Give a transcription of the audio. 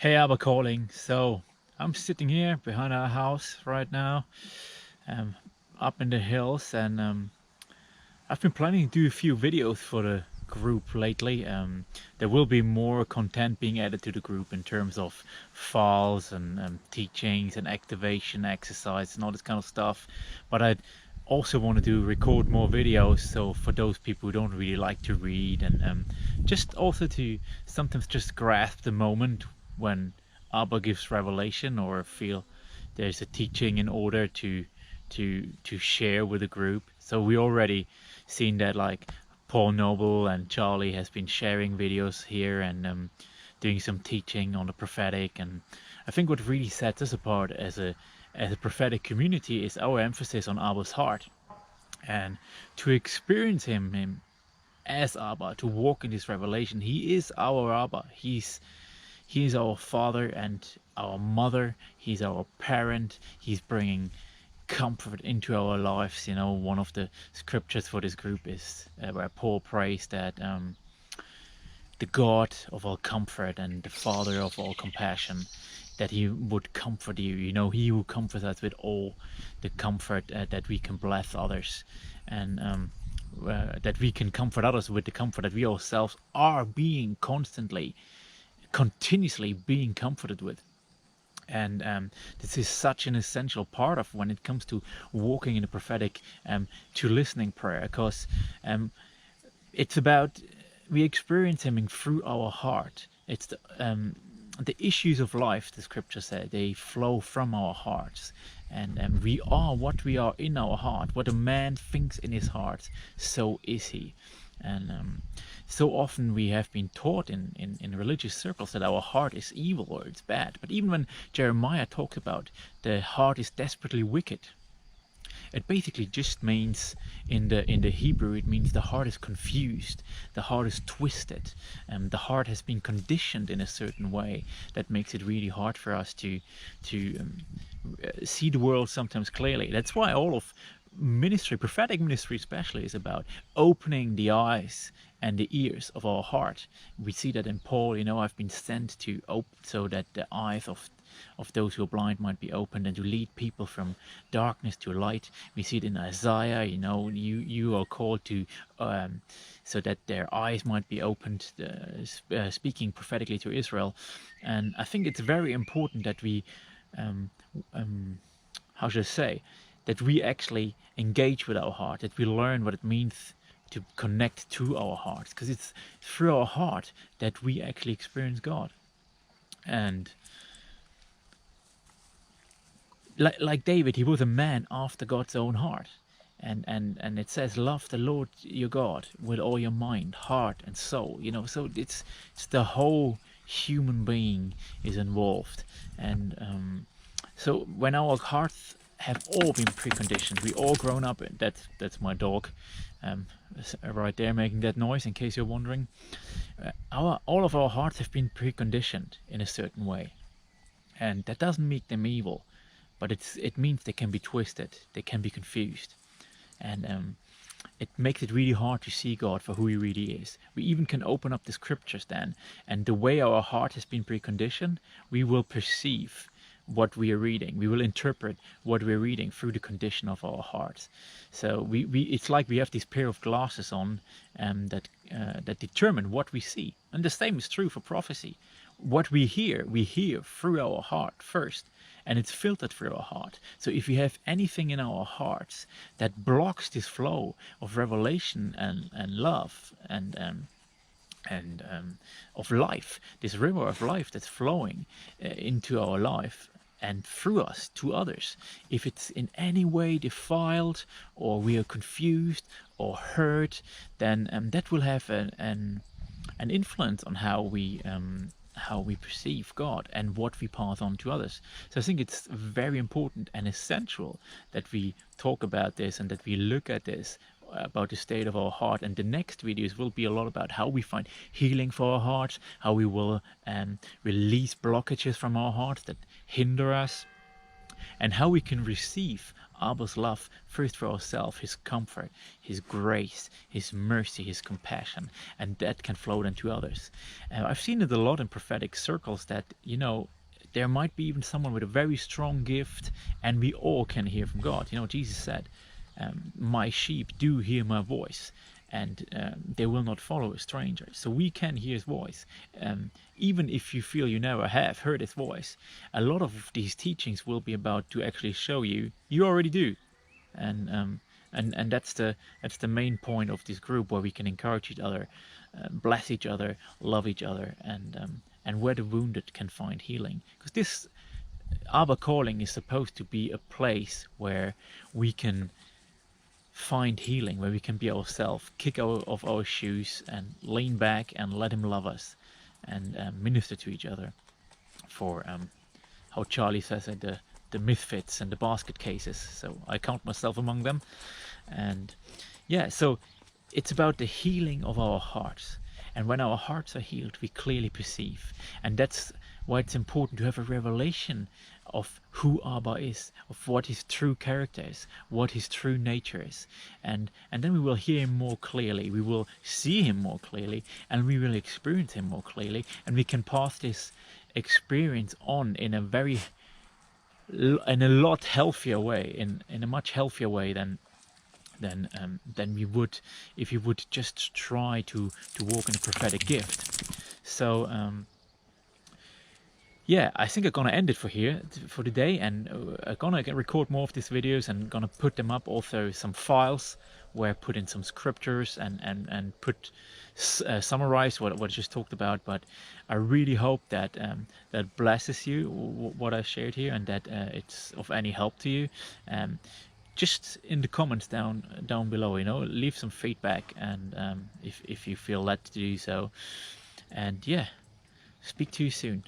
Hey, Abba calling. So I'm sitting here behind our house right now, um, up in the hills, and I've been planning to do a few videos for the group lately. There will be more content being added to the group in terms of files and teachings and activation exercise and all this kind of stuff. But I also wanted to record more videos, so for those people who don't really like to read, and just also to sometimes just grasp the moment when Abba gives revelation, or feel there's a teaching in order to share with the group. So we already seen that, like, Paul Noble and Charlie has been sharing videos here, and doing some teaching on the prophetic. And I think what really sets us apart as a prophetic community is our emphasis on Abba's heart, and to experience him as Abba, to walk in this revelation. He is our Abba. He is our father and our mother. He's our parent. He's bringing comfort into our lives. You know, one of the scriptures for this group is where Paul prays that the God of all comfort and the Father of all compassion, that he would comfort you. You know, he who comforts us with all the comfort that we can bless others, and that we can comfort others with the comfort that we ourselves are being continuously being comforted with. And this is such an essential part of when it comes to walking in the prophetic, to listening prayer, because it's about we experience him through our heart. It's the issues of life, the scripture said, they flow from our hearts, and we are what we are in our heart. What a man thinks in his heart, so is he. And so often we have been taught in religious circles that our heart is evil or it's bad. But even when Jeremiah talks about the heart is desperately wicked, it basically just means, in the Hebrew, it means the heart is confused, the heart is twisted, the heart has been conditioned in a certain way that makes it really hard for us to see the world sometimes clearly. That's why all of ministry, prophetic ministry especially, is about opening the eyes and the ears of our heart. We see that in Paul. You know, I've been sent to open so that the eyes of those who are blind might be opened, and to lead people from darkness to light. We see it in Isaiah. You know, you are called to so that their eyes might be opened, speaking prophetically to Israel. And I think it's very important that we how should I say, that we actually engage with our heart, that we learn what it means to connect to our hearts, because it's through our heart that we actually experience God. And like David, he was a man after God's own heart. And it says, love the Lord your God with all your mind, heart, and soul. You know, so it's the whole human being is involved. And so when our hearts have all been preconditioned, we all grown up. That's my dog, right there making that noise. In case you're wondering, all of our hearts have been preconditioned in a certain way, and that doesn't make them evil, but it means they can be twisted, they can be confused, and it makes it really hard to see God for who he really is. We even can open up the scriptures then, and the way our heart has been preconditioned, we will perceive what we are reading. We will interpret what we're reading through the condition of our hearts. So we it's like we have this pair of glasses on, that determine what we see. And the same is true for prophecy. What we hear through our heart first, and it's filtered through our heart. So if we have anything in our hearts that blocks this flow of revelation and love and of life, this river of life that's flowing into our life and through us to others, if it's in any way defiled, or we are confused or hurt, then that will have an influence on how we perceive God and what we pass on to others. So I think it's very important and essential that we talk about this and that we look at this, about the state of our heart. And the next videos will be a lot about how we find healing for our hearts, how we will release blockages from our hearts that hinder us, and how we can receive Abba's love first for ourselves, his comfort, his grace, his mercy, his compassion, and that can flow then to others. I've seen it a lot in prophetic circles that, you know, there might be even someone with a very strong gift, and we all can hear from God. You know, Jesus said, my sheep do hear my voice, and they will not follow a stranger. So we can hear his voice. Even if you feel you never have heard his voice, a lot of these teachings will be about to actually show you already do. And that's the main point of this group, where we can encourage each other, bless each other, love each other, and where the wounded can find healing. Because this Abba calling is supposed to be a place where we can find healing, where we can be ourselves, kick out of our shoes and lean back and let him love us, and minister to each other. For how Charlie says it, the misfits and the basket cases. So I count myself among them. And yeah, so it's about the healing of our hearts. And when our hearts are healed, we clearly perceive. And that's why it's important to have a revelation of who Abba is, of what his true character is, what his true nature is. And then we will hear him more clearly, we will see him more clearly, and we will experience him more clearly. And we can pass this experience on in a lot healthier way, in a much healthier way than we would if you would just try to walk in a prophetic gift. So yeah, I think I'm gonna end it for today, and I'm gonna record more of these videos and gonna put them up, also some files where I put in some scriptures and put summarize what I just talked about. But I really hope that that blesses you, what I shared here, and that it's of any help to you. Just in the comments down below, you know, leave some feedback, and if you feel led to do so. And yeah, speak to you soon.